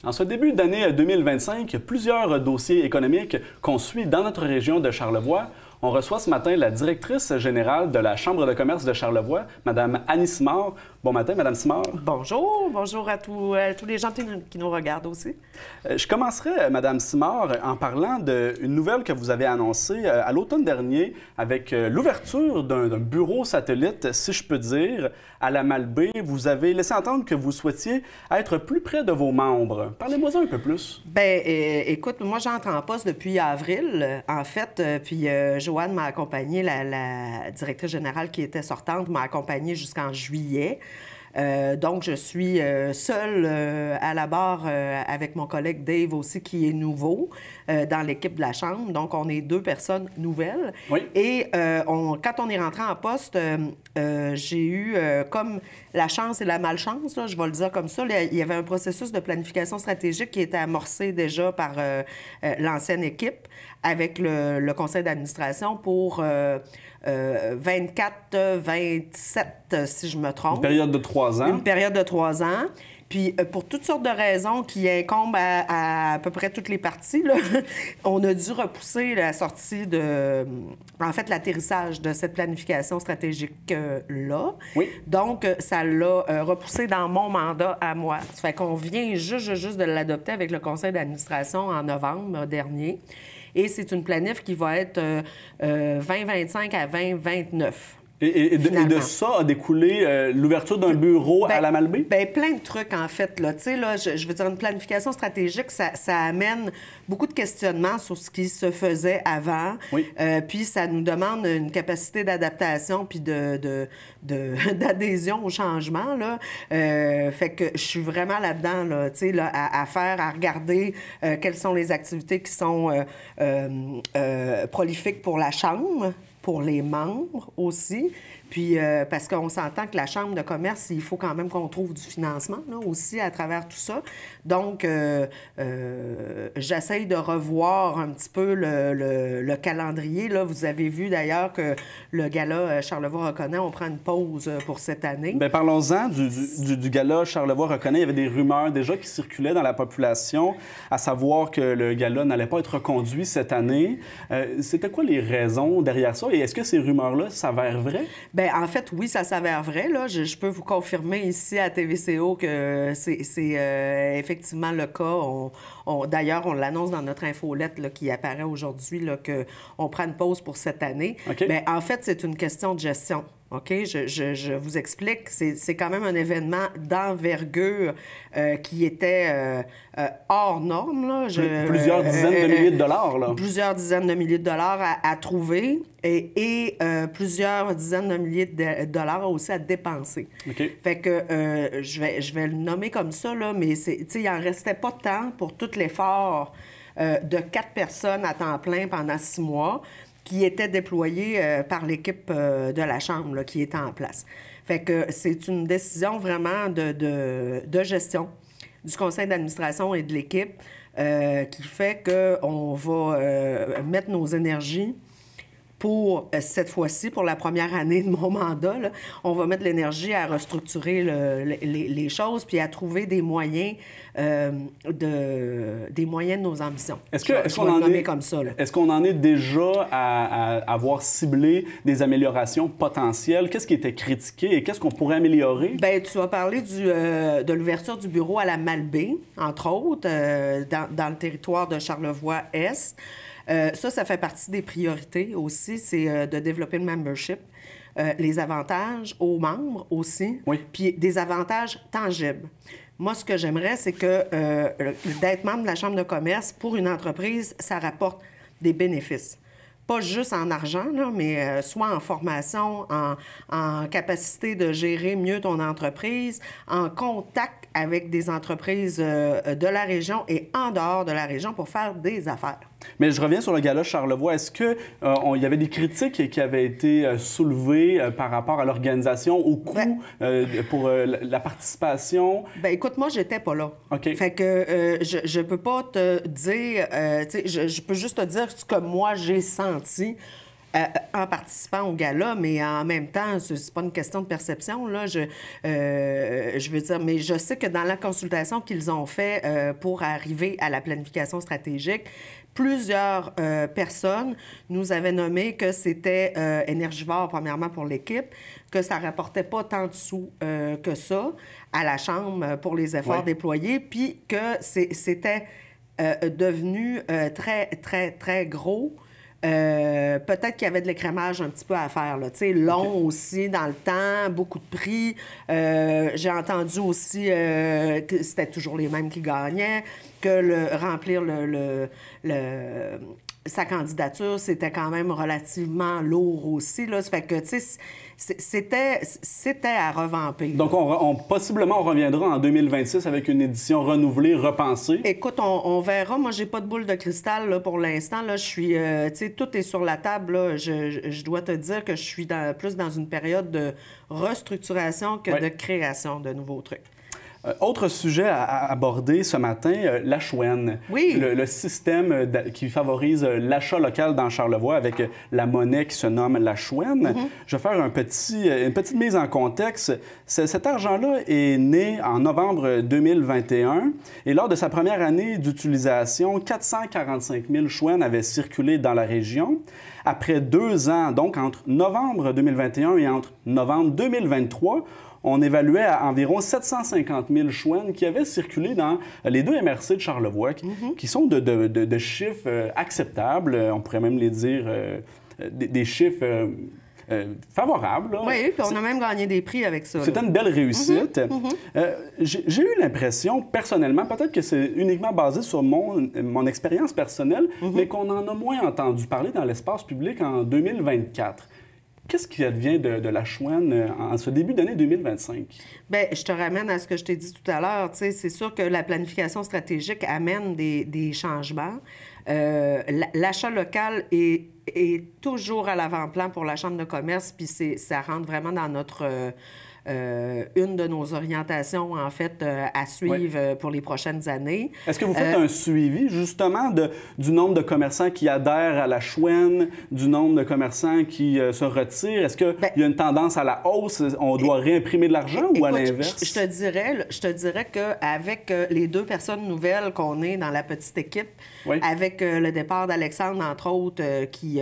En ce début d'année 2025, plusieurs dossiers économiques qu'on suit dans notre région de Charlevoix. On reçoit ce matin la directrice générale de la Chambre de commerce de Charlevoix, Mme Annie Simard. Bon matin, Mme Simard. Bonjour. Bonjour à tous les gens qui nous regardent aussi. Je commencerai, Mme Simard, en parlant d'une nouvelle que vous avez annoncée à l'automne dernier avec l'ouverture d'un bureau satellite, si je peux dire, à la Malbaie. Vous avez laissé entendre que vous souhaitiez être plus près de vos membres. Parlez-moi un peu plus. Bien, écoute, moi, j'entre en poste depuis avril, en fait, puis Joanne m'a accompagnée, la directrice générale qui était sortante, m'a accompagnée jusqu'en juillet. Donc, je suis seule à la barre avec mon collègue Dave aussi, qui est nouveau dans l'équipe de la Chambre. Donc, on est deux personnes nouvelles. Oui. Et quand on est rentré en poste, j'ai eu comme la chance et la malchance, là, je vais le dire comme ça. Il y avait un processus de planification stratégique qui était amorcé déjà par l'ancienne équipe avec le conseil d'administration pour 24-27, si je me trompe. Une période de 3 ans. Une période de 3 ans. Puis, pour toutes sortes de raisons qui incombent à peu près toutes les parties, là, on a dû repousser la sortie en fait, l'atterrissage de cette planification stratégique-là. Oui. Donc, ça l'a repoussé dans mon mandat à moi. Ça fait qu'on vient juste de l'adopter avec le conseil d'administration en novembre dernier. Et c'est une planif qui va être 2025 à 2029. Et de ça a découlé l'ouverture d'un bureau à la Malbaie? Bien, plein de trucs, en fait. Là. Tu sais, là, je veux dire, une planification stratégique, ça amène beaucoup de questionnements sur ce qui se faisait avant. Oui. Puis ça nous demande une capacité d'adaptation puis d'adhésion au changement. Là. Fait que je suis vraiment là-dedans, là, tu sais, là, à regarder quelles sont les activités qui sont prolifiques pour la Chambre, pour les membres aussi. Puis, parce qu'on s'entend que la Chambre de commerce, il faut quand même qu'on trouve du financement là, aussi à travers tout ça. Donc, j'essaye de revoir un petit peu le calendrier. Là, vous avez vu d'ailleurs que le gala Charlevoix reconnaît, on prend une pause pour cette année. Bien, parlons-en du gala Charlevoix reconnaît. Il y avait des rumeurs déjà qui circulaient dans la population, à savoir que le gala n'allait pas être reconduit cette année. C'était quoi les raisons derrière ça? Et est-ce que ces rumeurs-là s'avèrent vraies? Bien, en fait, oui, ça s'avère vrai. Là. Je peux vous confirmer ici à TVCO que c'est effectivement le cas. D'ailleurs, on l'annonce dans notre infolette là, qui apparaît aujourd'hui qu'on prend une pause pour cette année. Okay. Bien, en fait, c'est une question de gestion. OK? Je vous explique. C'est quand même un événement d'envergure qui était hors norme. Là. Plusieurs dizaines de milliers de dollars. Là. Plusieurs dizaines de milliers de dollars à trouver et plusieurs dizaines de milliers de dollars aussi à dépenser. Okay. Fait que je vais le nommer comme ça, là, mais il n'en restait pas tant pour tout l'effort de 4 personnes à temps plein pendant 6 mois qui étaient déployées par l'équipe de la Chambre là, qui était en place. Fait que c'est une décision vraiment de gestion du conseil d'administration et de l'équipe qui fait qu'on va mettre nos énergies pour cette fois-ci, pour la première année de mon mandat, là, on va mettre l'énergie à restructurer les choses puis à trouver des moyens de nos ambitions. Est-ce qu'on en est déjà à avoir ciblé des améliorations potentielles? Qu'est-ce qui était critiqué et qu'est-ce qu'on pourrait améliorer? Bien, tu as parlé de l'ouverture du bureau à la Malbaie, entre autres, dans le territoire de Charlevoix-Est. Ça fait partie des priorités aussi, c'est de développer le membership, les avantages aux membres aussi, oui. Puis des avantages tangibles. Moi, ce que j'aimerais, c'est que d'être membre de la Chambre de commerce, pour une entreprise, ça rapporte des bénéfices. Pas juste en argent, là, mais soit en formation, en capacité de gérer mieux ton entreprise, en contact avec des entreprises de la région et en dehors de la région pour faire des affaires. Mais je reviens sur le gala Charlevoix. Est-ce qu'il y avait des critiques qui avaient été soulevées par rapport à l'organisation, au coût pour la participation? Bien, écoute, moi, j'étais pas là. OK. Fait que je peux pas te dire... je peux juste te dire ce que moi, j'ai senti en participant au gala, mais en même temps, c'est pas une question de perception, là. Je veux dire, mais je sais que dans la consultation qu'ils ont fait pour arriver à la planification stratégique, plusieurs personnes nous avaient nommé que c'était énergivore, premièrement, pour l'équipe, que ça ne rapportait pas tant de sous que ça à la Chambre pour les efforts déployés, puis que c'était devenu très, très, très gros. Peut-être qu'il y avait de l'écrémage un petit peu à faire, là. Tu sais, long aussi dans le temps, beaucoup de prix. J'ai entendu aussi que c'était toujours les mêmes qui gagnaient, que remplir sa candidature, c'était quand même relativement lourd aussi, là. Ça fait que, tu sais, c'était à revamper. Donc, possiblement, on reviendra en 2026 avec une édition renouvelée, repensée. Écoute, on verra. Moi, j'ai pas de boule de cristal là, pour l'instant. Là, je suis, tu sais, tout est sur la table. Là. Je dois te dire que je suis plus dans une période de restructuration que de création de nouveaux trucs. Autre sujet à aborder ce matin, la Chouenne. Oui. Le système qui favorise l'achat local dans Charlevoix avec la monnaie qui se nomme la Chouenne. Je vais faire une petite mise en contexte. Cet argent-là est né en novembre 2021 et lors de sa première année d'utilisation, 445 000 chouennes avaient circulé dans la région. Après 2 ans, donc entre novembre 2021 et entre novembre 2023, on évaluait à environ 750 000 chouennes qui avaient circulé dans les 2 MRC de Charlevoix, qui sont de chiffres acceptables. On pourrait même les dire des chiffres favorables. Là. Oui, puis on a même gagné des prix avec ça. C'était une belle réussite. J'ai eu l'impression, personnellement, peut-être que c'est uniquement basé sur mon expérience personnelle, mais qu'on en a moins entendu parler dans l'espace public en 2024. Qu'est-ce qui advient de la Chouenne en ce début d'année 2025? Bien, je te ramène à ce que je t'ai dit tout à l'heure. C'est sûr que la planification stratégique amène des changements. L'achat local est toujours à l'avant-plan pour la Chambre de commerce, puis ça rentre vraiment dans notre... une de nos orientations, en fait, à suivre pour les prochaines années. Est-ce que vous faites un suivi, justement, du nombre de commerçants qui adhèrent à la Chouenne, du nombre de commerçants qui se retirent? Est-ce qu'il y a une tendance à la hausse? On doit réimprimer de l'argent ou à l'inverse? Je te dirais qu'avec les 2 personnes nouvelles qu'on est dans la petite équipe, avec le départ d'Alexandre, entre autres, qui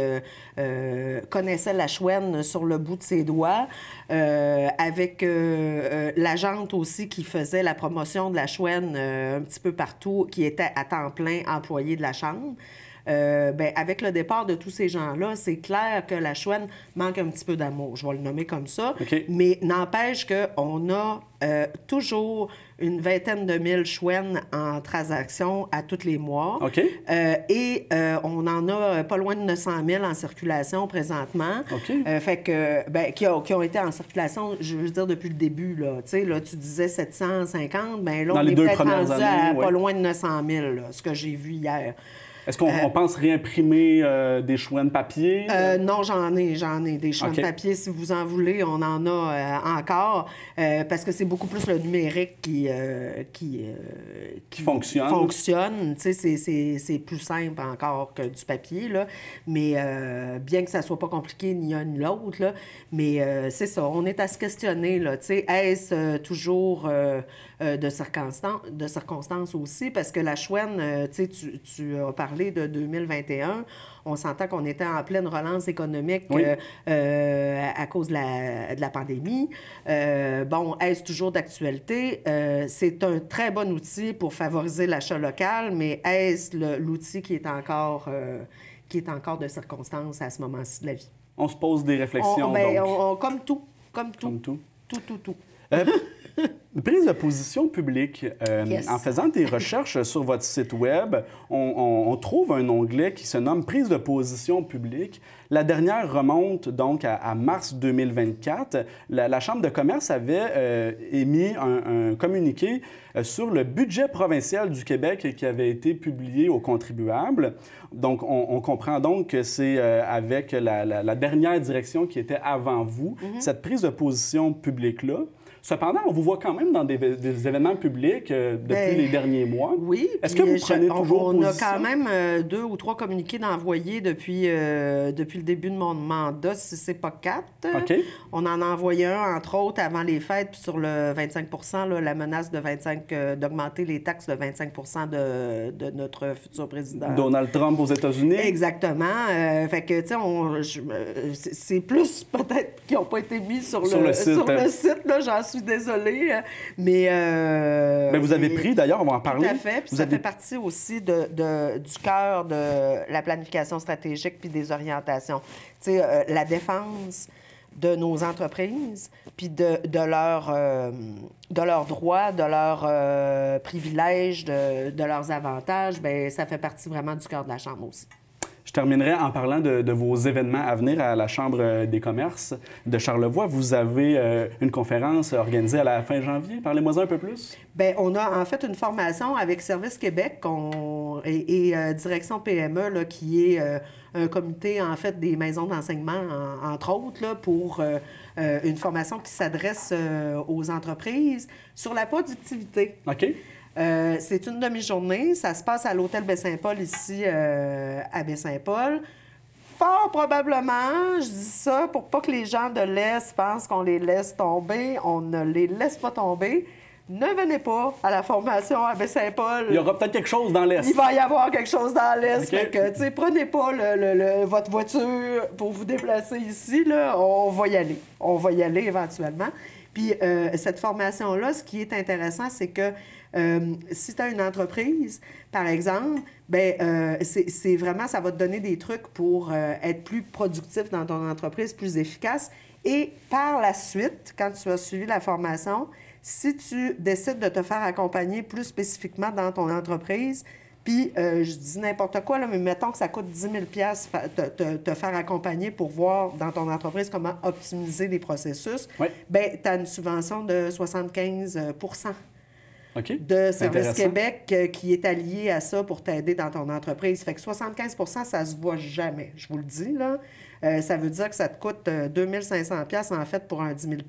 connaissait la Chouenne sur le bout de ses doigts, avec l'agente aussi qui faisait la promotion de la Chouenne un petit peu partout, qui était à temps plein employée de la Chambre. Avec le départ de tous ces gens-là, c'est clair que la Chouenne manque un petit peu d'amour. Je vais le nommer comme ça. Mais n'empêche qu'on a toujours une vingtaine de mille chouennes en transaction à tous les mois. Et on en a pas loin de 900 000 en circulation présentement. Fait que, qui ont été en circulation, je veux dire, depuis le début. Là, tu disais 750, là, on est peut-être rendu à pas loin de 900 000, là, ce que j'ai vu hier. Est-ce qu'on pense réimprimer des chouennes papier? Non, j'en ai. Des chouennes papier, si vous en voulez, on en a encore. Parce que c'est beaucoup plus le numérique qui fonctionne. Tu sais, c'est plus simple encore que du papier, là. Mais bien que ça soit pas compliqué ni l'un ni l'autre, là. Mais c'est ça, on est à se questionner, là. Tu sais, est-ce toujours de circonstances aussi? Parce que la Chouenne, tu sais, tu as parlé de 2021, on s'entend qu'on était en pleine relance économique à cause de la pandémie. Est-ce toujours d'actualité? C'est un très bon outil pour favoriser l'achat local, mais est-ce l'outil qui est encore de circonstance à ce moment-ci de la vie? On se pose des réflexions, Comme tout. Tout. Prise de position publique. En faisant des recherches sur votre site Web, on trouve un onglet qui se nomme « Prise de position publique ». La dernière remonte donc à mars 2024. La Chambre de commerce avait émis un communiqué sur le budget provincial du Québec qui avait été publié aux contribuables. Donc, on comprend donc que c'est avec la dernière direction qui était avant vous, cette prise de position publique-là. Cependant, on vous voit quand même dans des événements publics depuis les derniers mois. Oui. Est-ce que vous prenez toujours on position? a quand même 2 ou 3 communiqués d'envoyés depuis le début de mon mandat, si c'est pas 4. OK. On en a envoyé un, entre autres, avant les fêtes, puis sur le 25 là, la menace d'augmenter les taxes de 25 de notre futur président. Donald Trump aux États-Unis. Exactement. Fait que, tu sais, c'est plus peut-être qui n'ont pas été mis sur le site. Là, j'en suis désolée. Mais vous avez pris, d'ailleurs, on va en parler. Tout à fait. Puis ça fait partie aussi du cœur de la planification stratégique puis des orientations. Tu sais, la défense de nos entreprises, puis de leurs droits, de leurs privilèges, de leurs avantages, bien, ça fait partie vraiment du cœur de la Chambre aussi. Je terminerai en parlant de vos événements à venir à la Chambre des commerces de Charlevoix. Vous avez une conférence organisée à la fin janvier. Parlez-moi un peu plus. Bien, on a en fait une formation avec Service Québec et Direction PME, là, qui est un comité, en fait, des maisons d'enseignement, entre autres, là, pour une formation qui s'adresse aux entreprises sur la productivité. OK. C'est une demi-journée. Ça se passe à l'hôtel Baie-Saint-Paul, ici, à Baie-Saint-Paul. Fort probablement, je dis ça pour pas que les gens de l'Est pensent qu'on les laisse tomber. On ne les laisse pas tomber. Ne venez pas à la formation à Baie-Saint-Paul. Il y aura peut-être quelque chose dans l'Est. Il va y avoir quelque chose dans l'Est. Okay. Fait que, tu sais, prenez pas votre voiture pour vous déplacer ici. Là. On va y aller. On va y aller éventuellement. Puis cette formation-là, ce qui est intéressant, c'est que si tu as une entreprise, par exemple, bien, c'est vraiment, ça va te donner des trucs pour être plus productif dans ton entreprise, plus efficace. Et par la suite, quand tu as suivi la formation, si tu décides de te faire accompagner plus spécifiquement dans ton entreprise, puis je dis n'importe quoi, là, mais mettons que ça coûte 10 000 te faire accompagner pour voir dans ton entreprise comment optimiser les processus, oui. Bien, tu as une subvention de 75 OK. de Service Québec qui est allié à ça pour t'aider dans ton entreprise. Fait que 75 ça se voit jamais, je vous le dis, là. Ça veut dire que ça te coûte 2 500 en fait, pour un 10 000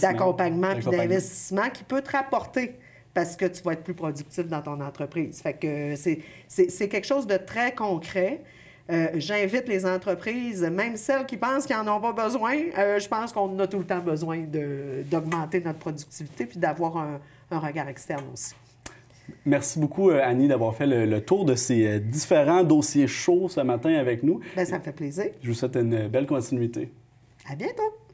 d'accompagnement puis d'investissement qui peut te rapporter parce que tu vas être plus productif dans ton entreprise. Fait que c'est quelque chose de très concret. J'invite les entreprises, même celles qui pensent qu'ils n'en ont pas besoin, je pense qu'on a tout le temps besoin d'augmenter notre productivité puis d'avoir un regard externe aussi. Merci beaucoup, Annie, d'avoir fait le tour de ces différents dossiers chauds ce matin avec nous. Bien, ça me fait plaisir. Je vous souhaite une belle continuité. À bientôt!